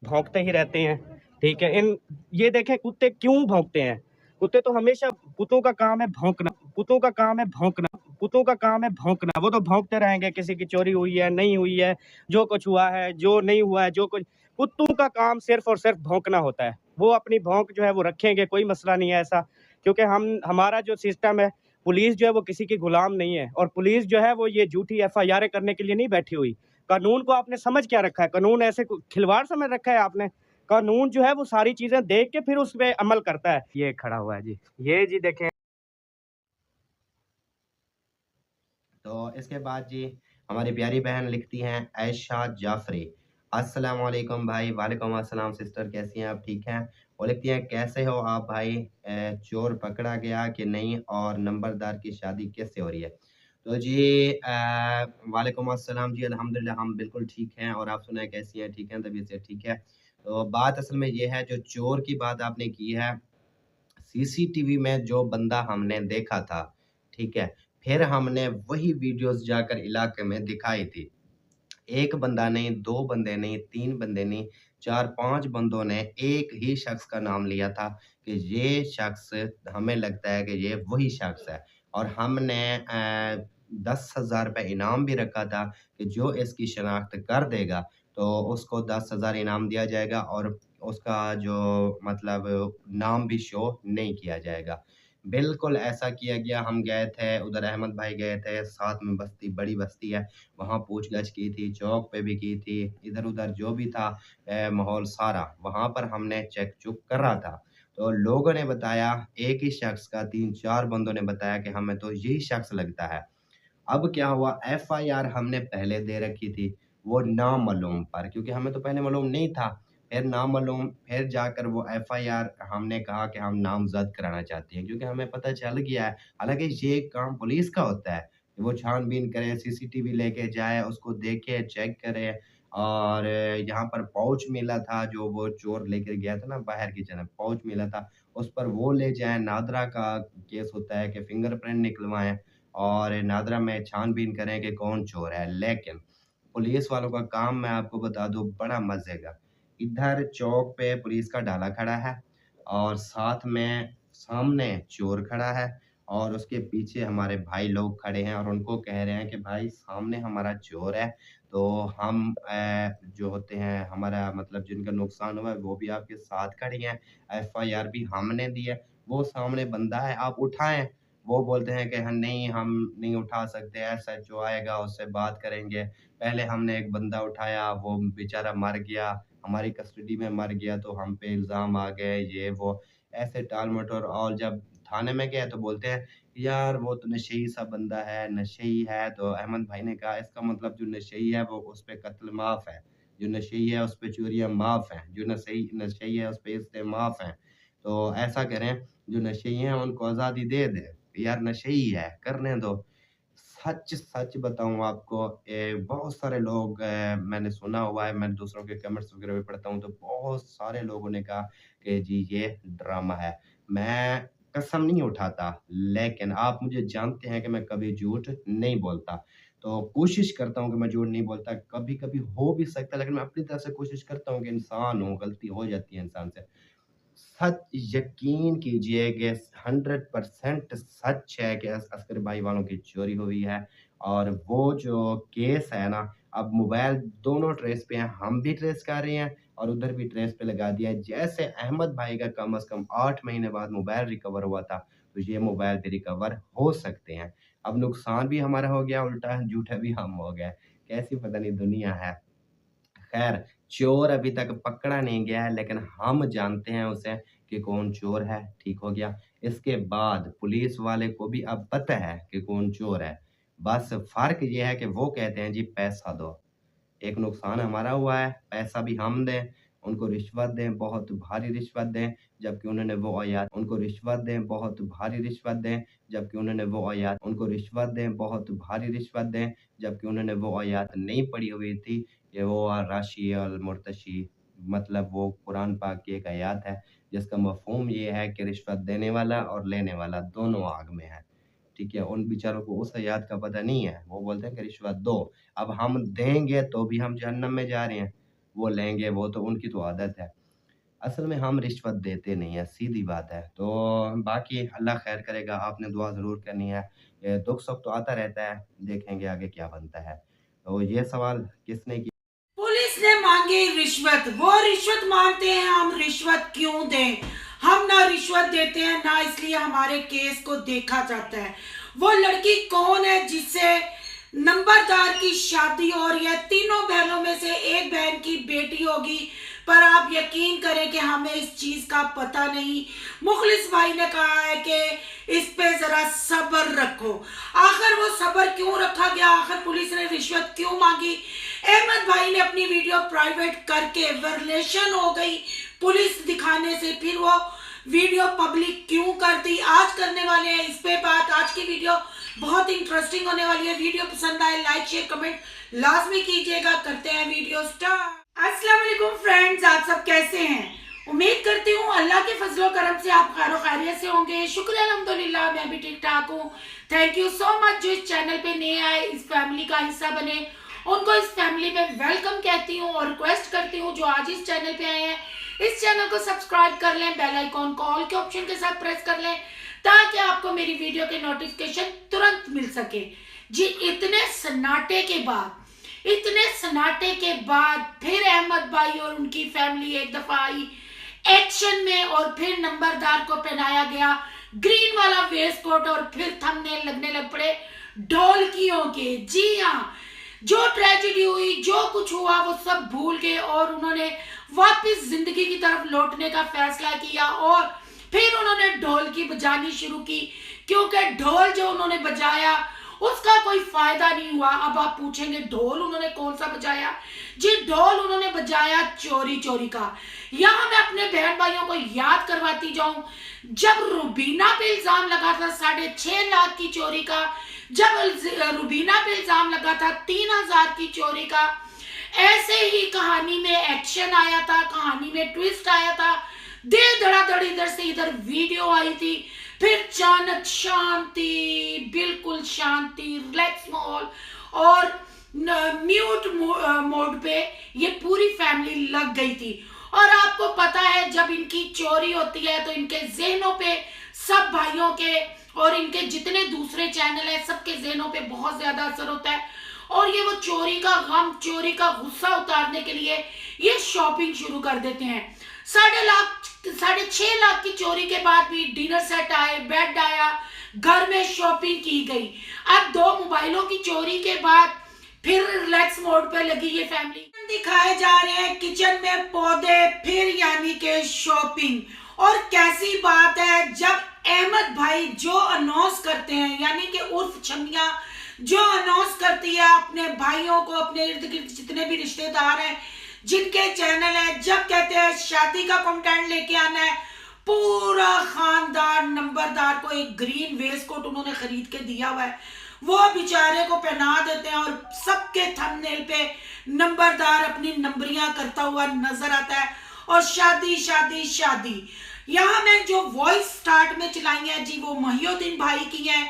भौंकते ही रहते हैं। ठीक है, इन ये देखें कुत्ते क्यों भौंकते हैं। कुत्ते तो हमेशा, कुत्तों का काम है भौंकना, कुत्तों का काम है भौंकना, कुत्तों का काम है भौंकना। वो तो भौंकते रहेंगे, किसी की चोरी हुई है, नहीं हुई है, जो कुछ हुआ है, जो नहीं हुआ है, जो कुछ, कुत्तों का काम सिर्फ और सिर्फ भौंकना होता है। वो अपनी भौंक जो है वो रखेंगे, कोई मसला नहीं है ऐसा, क्योंकि हमारा जो सिस्टम है, पुलिस जो है वो किसी की गुलाम नहीं है। और पुलिस जो है वो ये झूठी एफआईआर करने के लिए नहीं बैठी हुई। कानून को आपने समझ क्या रखा है? कानून ऐसे खिलवाड़ समझ रखा है आपने? कानून जो है वो सारी चीजें देख के फिर उस पे अमल करता है। ये खड़ा हुआ है जी, ये जी देखें। तो इसके बाद जी हमारी प्यारी बहन लिखती हैं ऐशा जाफरी, अस्सलाम वालेकुम भाई। वालेकुम अस्सलाम सिस्टर, कैसी हैं आप? ठीक हैं। वो लिखती हैं कैसे हो आप भाई, चोर पकड़ा गया कि नहीं और नंबरदार की शादी कैसे हो रही है? तो जी वालेकुम अस्सलाम जी, अल्हम्दुलिल्लाह हम बिल्कुल ठीक हैं। और आप सुनाएं कैसी हैं? ठीक हैं, तबीयत से ठीक है? तो बात असल में ये है, जो चोर की बात आपने की है, सीसीटीवी में जो बंदा हमने देखा था, ठीक है, फिर हमने वही वीडियोस जाकर इलाके में दिखाई थी। एक बंदा नहीं, 2 बंदे नहीं, 3 बंदे नहीं, 4-5 बंदों ने एक ही शख्स का नाम लिया था कि ये शख्स, हमें लगता है कि ये वही शख्स है। और हमने 10,000 रुपए इनाम भी रखा था कि जो इसकी शनाख्त कर देगा, तो उसको 10,000 इनाम दिया जाएगा और उसका जो मतलब नाम भी शो नहीं किया जाएगा। बिल्कुल ऐसा किया गया। हम गए थे, उधर अहमद भाई गए थे, साथ में बस्ती, बड़ी बस्ती है, वहाँ पूछ-गछ की थी, चौक पे भी की थी, इधर-उधर जो भी था माहौल सारा, वहाँ पर हमने चेक-चुक करा था। तो लोगों ने बताया, एक ही शख्स का 3-4 बंदों ने बताया कि हमें तो यही शख्स लगता है। अब क्या हुआ, एफआईआर हमने पहले दे रखी थी, वो नामालूम पर, क्योंकि हमें तो पहले मालूम नहीं था। फिर नामालूम, फिर जाकर वो एफआईआर हमने कहा कि हम नामज़द कराना चाहते हैं, क्योंकि हमें पता चल गया है, हालाँकि ये काम पुलिस का होता है, कि वो छान-बीन करे, सीसीटीवी लेके जाए, उसको देखे, चेक करे। और यहाँ पर पाउच मिला था, जो वो चोर लेके गया था ना बाहर की तरफ, पाउच मिला था, उस पर वो ले जाएँ। नादरा का केस होता है कि फिंगरप्रिंट निकलवाएँ और नादरा में छान-बीन करें कि कौन चोर है। लेकिन पुलिस वालों का काम मैं आपको बता दूँ बड़ा मज़े का। इधर चौक पे पुलिस का डाला खड़ा है और साथ में सामने चोर खड़ा है और उसके पीछे हमारे भाई लोग खड़े हैं और उनको कह रहे हैं कि भाई सामने हमारा चोर है, तो हम जो होते हैं हमारा मतलब जिनका नुकसान हुआ है वो भी आपके साथ खड़े हैं, एफआईआर भी हमने दी है, वो सामने बंदा है आप उठाएँ। वो बोलते हैं कि हाँ, नहीं हम नहीं उठा सकते, एसएचओ आएगा उससे बात करेंगे। पहले हमने एक बंदा उठाया, वो बेचारा मर गया, हमारी कस्टडी में मर गया, तो हम पे इल्ज़ाम आ गए, ये वो, ऐसे टाल-मटोल। और जब थाने में गए तो बोलते हैं, यार वो तो नशेई सा बंदा है, नशेई है। तो अहमद भाई ने कहा इसका मतलब जो नशेई है वो उस पे कत्ल माफ़ है, जो नशेई है उस पे चोरियाँ माफ़ हैं, जो नशेई है उस पे इससे माफ़ हैं। तो ऐसा करें, जो नशेई हैं उनको आज़ादी दे दें। यार नशेई है, करने दो। सच बताऊँ आपको, बहुत सारे लोग, मैंने सुना हुआ है, मैं दूसरों के कमेंट्स वगैरह भी पढ़ता हूँ, तो बहुत सारे लोगों ने कहा कि जी ये ड्रामा है। मैं कसम नहीं उठाता, लेकिन आप मुझे जानते हैं कि मैं कभी झूठ नहीं बोलता। तो कोशिश करता हूँ कि मैं झूठ नहीं बोलता, कभी-कभी हो भी सकता है, लेकिन मैं अपनी तरफ से कोशिश करता हूँ कि इंसान हूँ, गलती हो जाती है इंसान से। सच यकीन कीजिए कि 100% सच है कि अस्कर भाई वालों की चोरी हुई है। और वो जो केस है ना, अब मोबाइल दोनों ट्रेस पे हैं, हम भी ट्रेस कर रहे हैं और उधर भी ट्रेस पे लगा दिया है। जैसे अहमद भाई का कम से कम 8 महीने बाद मोबाइल रिकवर हुआ था, तो ये मोबाइल भी रिकवर हो सकते हैं। अब नुकसान भी हमारा हो गया, उल्टा झूठा भी हम हो गए। कैसी पता नहीं दुनिया है। खैर, चोर अभी तक पकड़ा नहीं गया है, लेकिन हम जानते हैं उसे कि कौन चोर है, ठीक हो गया। इसके बाद पुलिस वाले को भी अब पता है कि कौन चोर है। बस फ़र्क ये है कि वो कहते हैं जी पैसा दो। एक नुकसान हमारा हुआ है, पैसा भी हम दें, उनको रिश्वत दें, बहुत भारी रिश्वत दें, जबकि उन्होंने वो औयात उनको रिश्वत दें, बहुत भारी रिश्वत दें, जबकि उन्होंने वो औयात उनको रिश्वत दें, बहुत भारी रिश्वत दें, जबकि उन्होंने वो औयात नहीं पढ़ी हुई थी। ये वो राशि अल मुर्तशी, मतलब वो कुरान पाक की एक आयत है, जिसका मफ़हूम ये है कि रिश्वत देने वाला और लेने वाला दोनों आग में है। ठीक है? उन बेचारों को उस आयत का पता नहीं है, वो बोलते हैं कि रिश्वत दो। अब हम देंगे तो भी हम जहन्नम में जा रहे हैं। वो लेंगे, वो तो उनकी तो आदत है। असल में हम रिश्वत देते नहीं हैं, सीधी बात है। तो बाकी अल्लाह खैर करेगा, आपने दुआ ज़रूर करनी है। दुःख-सुख तो आता रहता है, देखेंगे आगे क्या बनता है। तो ये सवाल किसने किया? पुलिस ने मांगी रिश्वत, वो रिश्वत मांगते हैं, हम रिश्वत क्यों दें? हम ना रिश्वत देते हैं ना इसलिए हमारे केस को देखा जाता है। वो लड़की कौन है जिससे नंबरदार की शादी हो रही है? तीनों बहनों में से एक बहन की बेटी होगी, पर आप यकीन करें कि हमें इस चीज का पता नहीं। मुखलिस भाई ने कहा है कि इस पे जरा सब्र रखो। आखिर वो सब्र क्यों रखा गया? आखिर पुलिस ने रिश्वत क्यों मांगी? अहमद भाई ने अपनी वीडियो प्राइवेट करके रिलेशन हो गई पुलिस दिखाने से, फिर वो वीडियो पब्लिक क्यों कर दी? आज करने वाले हैं इस पे बात। आज की वीडियो बहुत इंटरेस्टिंग होने वाली है। वीडियो पसंद आए लाइक शेयर कमेंट लाजमी कीजिएगा। करते हैं वीडियो स्टार्ट। अस्सलाम वालेकुम फ्रेंड्स, आप सब कैसे हैं? उम्मीद करती हूँ अल्लाह के फजलो करम से आप खैर खैरियत से होंगे। शुक्र अल्हम्दुलिल्लाह, मैं भी ठीक ठाक हूँ। थैंक यू सो मच जो इस चैनल पे नए आए, इस फैमिली का हिस्सा बने, उनको इस फैमिली में वेलकम कहती हूँ और रिक्वेस्ट करती हूँ जो आज इस चैनल पे आए हैं इस चैनल को सब्सक्राइब कर लें, बेल आइकॉन को ऑल के ऑप्शन के साथ प्रेस कर लें ताकि आपको मेरी वीडियो के नोटिफिकेशन तुरंत मिल सके। जी इतने सन्नाटे के बाद फिर अहमद भाई और उनकी फैमिली एक दफा आई एक्शन में और फिर नंबरदार को पहनाया गया ग्रीन वाला वेस्ट कोट और फिर थंबनेल लगने लग पड़े ढोलकियों के। जी हाँ, जो ट्रेजेडी हुई, जो कुछ हुआ वो सब भूल गए और उन्होंने वापस जिंदगी की तरफ लौटने का फैसला किया और फिर उन्होंने ढोलकी बजानी शुरू की, क्योंकि ढोल जो उन्होंने बजाया उसका कोई फायदा नहीं हुआ। अब आप पूछेंगे ढोल उन्होंने कौन सा बजाया? जी ढोल उन्होंने बजाया चोरी चोरी का। यहाँ मैं अपने बहन भाइयों को याद करवाती जाऊं, जब रुबीना पे इल्जाम लगा था 6.5 लाख की चोरी का, जब रुबीना पे इल्जाम लगा था 3000 की चोरी का, ऐसे ही कहानी में एक्शन आया था, कहानी में ट्विस्ट आया था, दे धड़ाधड़ इधर से इधर वीडियो आई थी, फिर अचानक शांति, बिल्कुल शांति, रिलैक्स माहौल और म्यूट मोड पे ये पूरी फैमिली लग गई थी। और आपको पता है जब इनकी चोरी होती है तो इनके जहनों पे, सब भाइयों के और इनके जितने दूसरे चैनल है सबके जहनों पे बहुत ज्यादा असर होता है और ये वो चोरी का गम, चोरी का गुस्सा उतारने के लिए ये शॉपिंग शुरू कर देते हैं। 6.5 लाख की चोरी के बाद भी डिनर सेट आए, बेड आया, घर में शॉपिंग की गई। अब 2 मोबाइलों की चोरी के बाद फिर रिलैक्स मोड पे लगी ये फैमिली। दिखाए जा रहे हैं किचन में पौधे, फिर यानी के शॉपिंग। और कैसी बात है जब अहमद भाई जो अनाउंस करते हैं, यानी कि उर्फ छमिया जो अनाउंस करती है अपने भाइयों को, अपने इर्द गिर्द जितने भी रिश्तेदार हैं जिनके चैनल है, जब कहते हैं शादी का कंटेंट लेके आना है, पूरा खानदान नंबरदार को एक ग्रीन वेस्ट कोट उन्होंने खरीद के दिया हुआ है, वो बेचारे को पहना देते हैं और सबके थंबनेल पे नंबरदार अपनी नंबरियां करता हुआ नजर आता है और शादी शादी शादी। यहाँ मैं जो वॉइस स्टार्ट में चलाई है जी वो महिउद्दीन भाई की है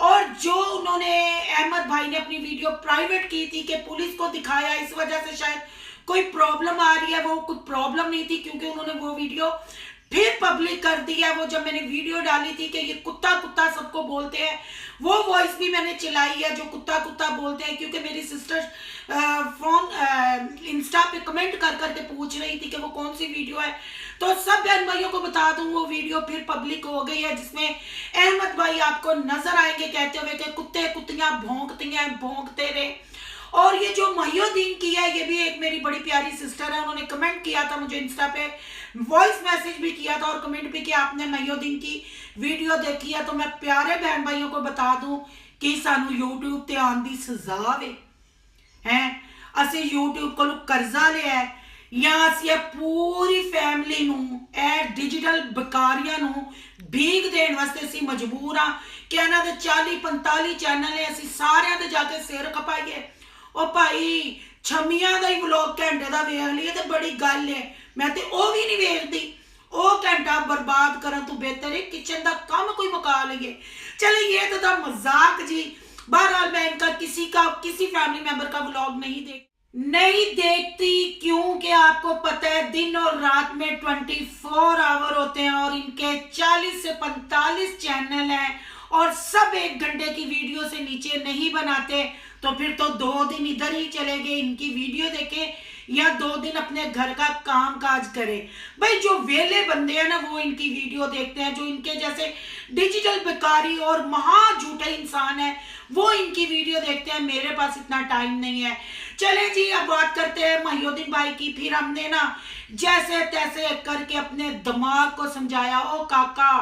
और जो उन्होंने अहमद भाई ने अपनी वीडियो प्राइवेट की थी कि पुलिस को दिखाया, इस वजह से शायद कोई प्रॉब्लम आ रही है। वो कुछ प्रॉब्लम नहीं थी क्योंकि उन्होंने वो वीडियो फिर पब्लिक कर दी है। वो जब मैंने वीडियो डाली थी कि ये कुत्ता कुत्ता सबको बोलते हैं, वो वॉइस भी मैंने चलाई है जो कुत्ता कुत्ता बोलते हैं, क्योंकि मेरी सिस्टर फोन इंस्टा पे कमेंट कर करके पूछ रही थी कि वो कौन सी वीडियो है। तो सब बहन भाइयों को बता दूं वो वीडियो फिर पब्लिक हो गई है जिसमें अहमद भाई आपको नजर आएंगे कहते हुए कि कुत्ते कुत्तियां भौंकती हैं, भौंकते रहे। और ये जो महिउद्दीन की है ये भी एक मेरी बड़ी प्यारी सिस्टर है, उन्होंने कमेंट किया था मुझे इंस्टा पे, वॉइस मैसेज भी किया था और कमेंट भी किया आपने महिउद्दीन की वीडियो देखी है। तो मैं प्यारे बहन भाइयों को बता दूं कि सानू यूट्यूब ते आन दी सजा वे हैं, असी यूट्यूब को कर्जा लिया है या असी पूरी फैमिली नू ए डिजिटल बकारियां नू भीख देने वास्ते असी मजबूर हाँ कि इन्हां दे 40-45 चैनल है, असी सारियां दे जाके सिर खपाइए। ओ भाई छमिया दा ही व्लॉग घंटे दा वेख लईए ते बड़ी गल है, मैं ते ओ भी नहीं वेखदी। ओ घंटा बर्बाद करन तो बेहतर है किचन दा काम कोई मुका लईए। चले ये तो था मजाक जी। बहरहाल मैं इनका किसी फैमिली मेंबर का व्लॉग नहीं देखती क्योंकि आपको पता है दिन और रात में 24 आवर होते हैं और इनके 40 से 45 चैनल हैं और सब 1 घंटे की वीडियो से नीचे नहीं बनाते, तो फिर तो 2 दिन इधर ही चले गए, इनकी वीडियो देखे या 2 दिन अपने घर का काम काज करे। भाई जो वेले बंदे हैं ना वो इनकी वीडियो देखते हैं, जो इनके जैसे डिजिटल बेकारी और महा झूठे इंसान है वो इनकी वीडियो देखते हैं। मेरे पास इतना टाइम नहीं है। चले जी अब बात करते हैं महिउद्दीन भाई की। फिर हमने ना जैसे तैसे करके अपने दिमाग को समझाया, ओ काका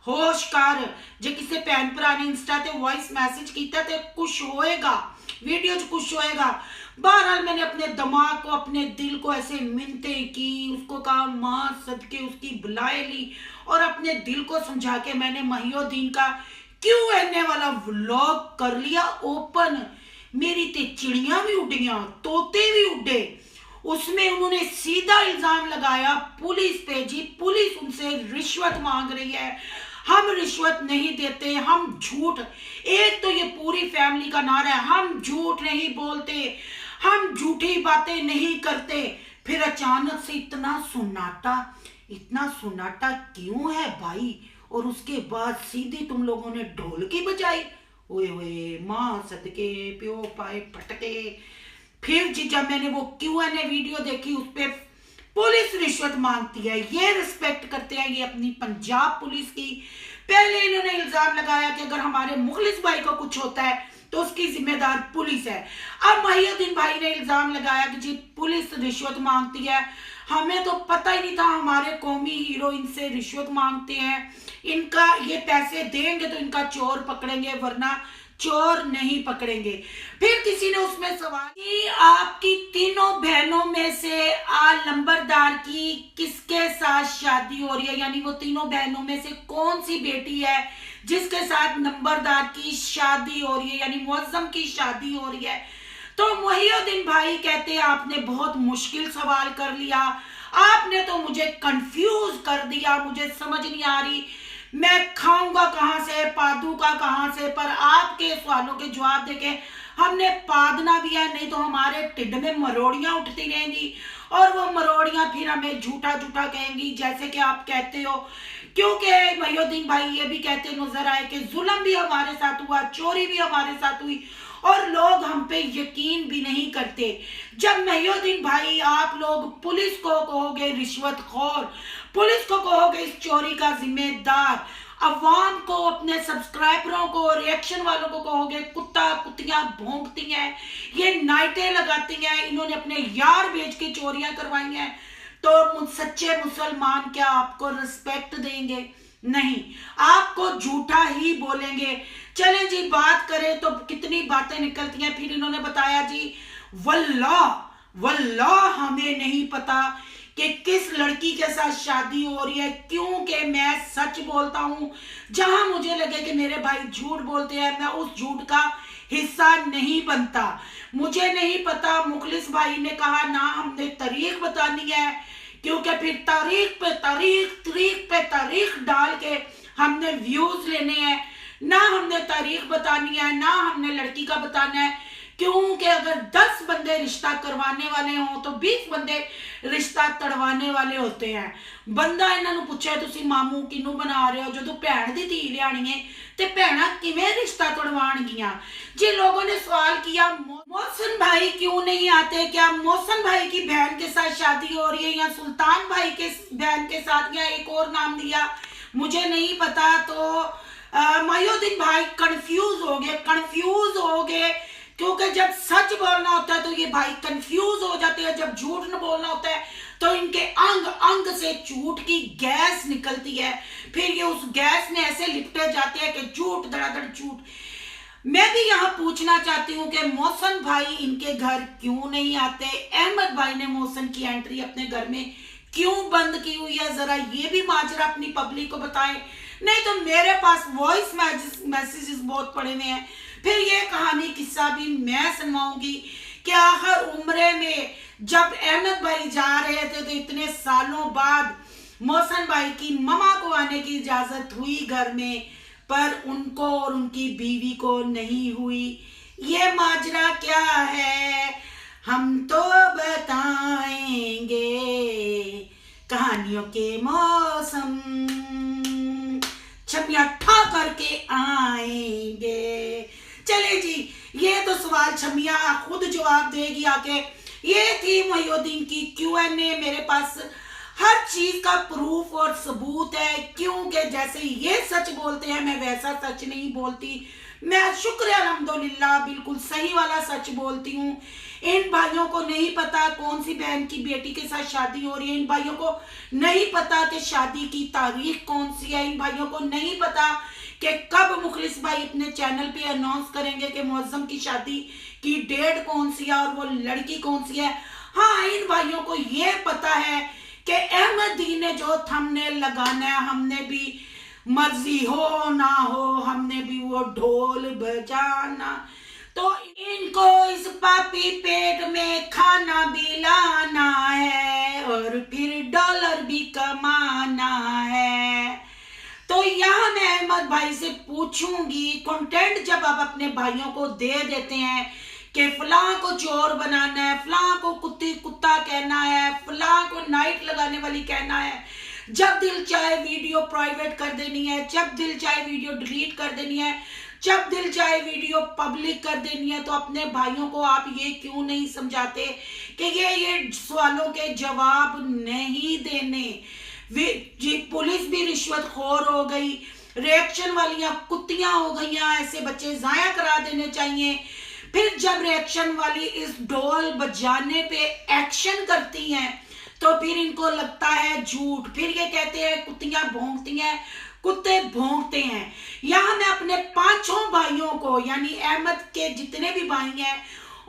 होश कर, जे किसी भैन भरा ने इंस्टा ते वॉइस मैसेज किया ते कुछ होएगा, वीडियो च कुछ होएगा। बहरहाल मैंने अपने दिमाग को, अपने दिल को ऐसे मिन्नते की, उसको कहा माँ सदके उसकी बुलाए ली और अपने दिल को समझा के मैंने महिउद्दीन का Q&A वाला व्लॉग कर लिया ओपन। मेरी ते चिड़ियां भी उड़ियां, तोते भी उड़े। उसमें उन्होंने सीधा इल्जाम लगाया पुलिस पे। जी पुलिस उनसे रिश्वत मांग रही है, हम रिश्वत नहीं देते, हम झूठ, एक तो ये पूरी फैमिली का नारा है हम झूठ नहीं बोलते, हम झूठी बातें नहीं करते। फिर अचानक से इतना सुनाटा क्यों है भाई? और उसके बाद सीधी तुम लोगों ने ढोलकी बजाई। ओए ओए माँ सदके प्यो पाए पटके। फिर जब मैंने वो Q&A वीडियो देखी उस पे पुलिस रिश्वत मांगती है, ये रिस्पेक्ट करते हैं ये अपनी पंजाब पुलिस की। पहले इन्होंने इल्जाम लगाया कि अगर हमारे मुखलिस भाई को कुछ होता है तो उसकी जिम्मेदार पुलिस है। अब महिउद्दीन भाई ने इल्जाम लगाया कि जी पुलिस रिश्वत मांगती है। हमें तो पता ही नहीं था हमारे कौमी हीरो इनसे रिश्वत मांगते हैं, इनका ये पैसे देंगे तो इनका चोर पकड़ेंगे वरना चोर नहीं पकड़ेंगे। फिर किसी ने उसमें सवाल कि आपकी तीनों बहनों में से नंबरदार की किसके साथ शादी हो रही है, यानी वो तीनों बहनों में से कौन सी बेटी है जिसके साथ नंबरदार की शादी हो रही है, यानी मुअज्जम की शादी हो रही है। तो महिउद्दीन भाई कहते हैं आपने बहुत मुश्किल सवाल कर लिया, आपने तो मुझे कंफ्यूज कर दिया, मुझे समझ नहीं आ रही मैं खाऊंगा कहां से, पादूंगा कहां से। पर आपके सवालों के जवाब देके हमने पादना भी है, नहीं तो हमारे टिड्ड में मरोड़ियां उठती रहेंगी और वो मरोड़ियां फिर हमें झूठा झूठा कहेंगी जैसे कि आप कहते हो। क्योंकि महिउद्दीन भाई ये भी कहते नजर आए कि जुल्म भी हमारे साथ हुआ, चोरी भी हमारे साथ हुई और लोग हम पे यकीन भी नहीं करते। जब महिउद्दीन भाई आप लोग पुलिस को कहोगे रिश्वतखोर, पुलिस को कहोगे इस चोरी का जिम्मेदार, अवाम को, अपने सब्सक्राइबरों को, रिएक्शन वालों को कहोगे कुत्ता कुत्तियां भौंकती हैं, ये नाइटें लगाती हैं, इन्होंने अपने यार बेच के चोरियां करवाई हैं, तो सच्चे मुसलमान क्या आपको रिस्पेक्ट देंगे? नहीं, आपको झूठा ही बोलेंगे। चलें जी बात करें तो कितनी बातें निकलती हैं। फिर इन्होंने बताया जी वल्लाह हमें नहीं पता कि किस लड़की के साथ शादी हो रही है, क्योंकि मैं सच बोलता हूं। जहां मुझे लगे कि मेरे भाई झूठ बोलते हैं मैं उस झूठ का हिस्सा नहीं बनता। मुझे नहीं पता, मुखलिस भाई ने कहा ना हमने तारीख बतानी है, क्योंकि फिर तारीख पे तारीख डाल के हमने व्यूज लेने हैं, ना हमने तारीख बतानी है, ना हमने लड़की का बताना है। क्योंकि अगर 10 बंदे रिश्ता करवाने वाले हों तो 20 बंदे रिश्ता तड़वाने वाले होते हैं। बंदा इन्होंने पूछा तुसी मामू किनू बना रहे हो, जो भैन दी धी लियानी है ते भैना किवें रिश्ता तड़वाणगियां। जी लोगों ने सवाल किया मोहसिन भाई क्यों नहीं आते, क्या मोहसिन भाई की बहन के साथ शादी हो रही है या सुल्तान भाई के बहन के साथ, या एक और नाम दिया मुझे नहीं पता। तो महिउद्दीन भाई कंफ्यूज हो गए क्योंकि जब सच बोलना होता है तो ये भाई कंफ्यूज हो जाते हैं, जब झूठ न बोलना होता है तो इनके अंग अंग से झूठ की गैस निकलती है, फिर ये उस गैस में ऐसे लिपटे जाते हैं कि झूठ धड़ाधड़ झूठ। मैं भी यहाँ पूछना चाहती हूँ कि मोहसिन भाई इनके घर क्यों नहीं आते, अहमद भाई ने मोहसिन की एंट्री अपने घर में क्यों बंद की हुई है, जरा ये भी माजरा अपनी पब्लिक को बताएं। नहीं तो मेरे पास वॉइस मैसेजेस बहुत पड़े हुए हैं, फिर ये कहानी किस्सा भी मैं सुनाऊंगी कि आखिर उम्रे में जब अहमद भाई जा रहे थे तो इतने सालों बाद मोहसिन भाई की ममा को आने की इजाजत हुई घर में, पर उनको और उनकी बीवी को नहीं हुई। ये माजरा क्या है हम तो बताएंगे। कहानियों के मौसम छमिया ठा करके आएंगे। चले जी, ये तो सवाल छमिया खुद जवाब देगी आके। ये थी मोहिउद्दीन की Q&A। मेरे पास हर चीज का प्रूफ और सबूत है, क्योंकि जैसे ये सच बोलते हैं मैं वैसा सच नहीं बोलती। मैं शुक्र अल्हम्दुलिल्लाह बिल्कुल सही वाला सच बोलती हूँ। इन भाइयों को नहीं पता कौन सी बहन की बेटी के साथ शादी हो रही है, इन भाइयों को नहीं पता कि शादी की तारीख कौन सी है, इन भाइयों को नहीं पता कि कब मुखलिस भाई अपने चैनल पे अनाउंस करेंगे कि मुअज्जम की शादी की डेट कौन सी है और वो लड़की कौन सी है। हाँ, इन भाइयों को ये पता है कि अहमद दी ने जो थंबनेल लगाना है, हमने भी मर्जी हो ना हो हमने भी वो ढोल बजाना, तो इनको इस पापी पेट में खाना भी लाना है और फिर डॉलर भी कमाना है। तो यहाँ मैं अहमद भाई से पूछूंगी, कंटेंट जब आप अपने भाइयों को दे देते हैं कि फलां को चोर बनाना है, फलां को कुत्ता कहना है, फलां को नाइट लगाने वाली कहना है, जब दिल चाहे वीडियो प्राइवेट कर देनी है, जब दिल चाहे वीडियो डिलीट कर देनी है, जब दिल चाहे वीडियो पब्लिक कर देनी है, तो अपने भाइयों को आप ये क्यों नहीं समझाते कि ये सवालों के जवाब नहीं देने। जी, पुलिस भी रिश्वतखोर हो गई, रिएक्शन वालियां कुत्तियां हो गई, ऐसे बच्चे जाया करा देने चाहिए। फिर जब रिएक्शन वाली इस ढोल बजाने पे एक्शन करती हैं तो फिर इनको लगता है झूठ, फिर ये कहते हैं कुत्तियां भौंकती हैं, कुत्ते भौंकते हैं। यहाँ मैं अपने पांचों भाइयों को, यानी अहमद के जितने भी भाई हैं,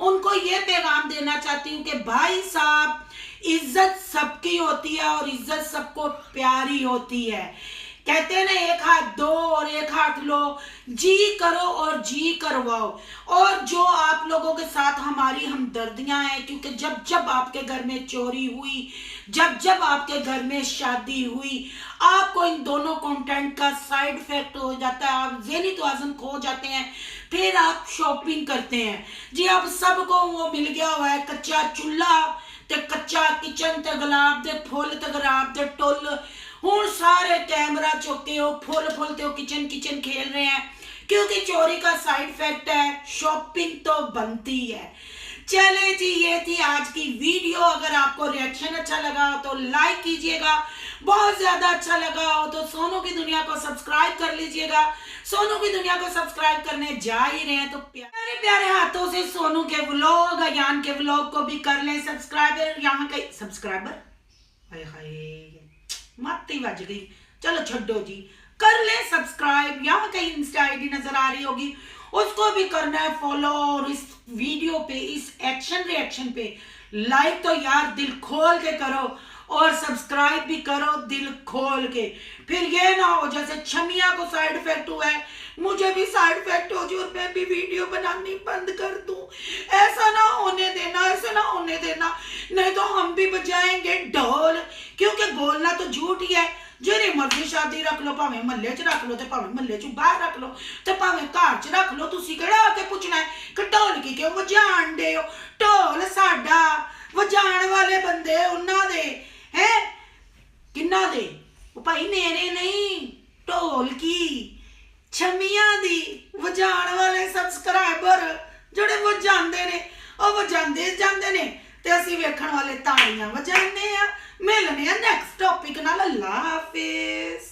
उनको ये पैगाम देना चाहती हूँ कि भाई साहब, इज्जत सबकी होती है और इज्जत सबको प्यारी होती है। कहते हैं ना, एक हाथ दो और एक हाथ लो, जी करो और जी करवाओ। और जो आप लोगों के साथ हमारी हमदर्दियां हैं, क्योंकि जब जब आपके घर में चोरी हुई, जब जब आपके घर में शादी हुई, आपको इन दोनों कंटेंट का साइड इफेक्ट हो जाता है, आप ज़हनी तवाज़ुन खो जाते हैं, फिर आप शॉपिंग करते हैं। जी, अब सबको वो मिल गया हुआ है, कच्चा चूल्हा ते कच्चा किचन ते गुलाब दे फुल ते गुलाब दे टुल। हुण सारे कैमरा चुके हो फुल ते किचन खेल रहे हैं, क्योंकि चोरी का साइड इफेक्ट है, शॉपिंग तो बनती है। चले जी, ये थी आज की वीडियो। अगर आपको रिएक्शन अच्छा लगा हो तो लाइक कीजिएगा, बहुत ज्यादा अच्छा लगा हो तो सोनू की दुनिया को सब्सक्राइब कर लीजिएगा। सोनू की दुनिया को सब्सक्राइब करने जा ही रहे हैं तो प्यारे प्यारे हाथों से सोनू के व्लॉग, अयान के व्लॉग को भी कर लें सब्सक्राइबर। यहाँ के सब्सक्राइबर, हाय हाय मत ही बज गई, चलो छोड़ो जी, कर ले सब्सक्राइब। यहाँ कहीं इंस्टा आईडी नजर आ रही होगी, उसको भी करना है फॉलो। और इस वीडियो पे, इस एक्शन रिएक्शन पे लाइक तो यार दिल खोल के करो और सब्सक्राइब भी करो दिल खोल के। फिर ये ना हो जैसे छमिया को साइड इफेक्ट हुआ है, मुझे भी साइड इफेक्ट हो जाए और मैं भी वीडियो बनानी बंद कर दूं। ऐसा ना होने देना, ऐसा ना होने देना, नहीं तो हम भी बजाएंगे ढोल। क्योंकि बोलना तो झूठ ही है। जेरी मर्जी शादी रख लो, भावें महल्ले च रख लो, तो भावें महल्ले चों बाहर रख लो, तो भावें घर च रख लो। तुसीं किहड़ा आके पुछना है कि ढोल की क्यों वजाण दे हो? ढोल साडा, वजाण वाले बंदे उन्हां दे हैं। किन्ना दे? भाई मेरे नहीं, ढोल की छमिया दी वजाण वाले सब्सक्राइबर ਜਿਹੜੇ ਵਜਾਉਂਦੇ ਨੇ ਉਹ ਵਜਾਉਂਦੇ ਜਾਂਦੇ ਨੇ ਤੇ ਅਸੀਂ ਵੇਖਣ ਵਾਲੇ ਤਾੜੀਆਂ ਵਜਾਉਂਦੇ ਆ। ਮਿਲਨੇ ਆ ਨੈਕਸਟ ਟੌਪਿਕ ਨਾਲ। ਅੱਲਾ ਹਾਫਿਜ਼।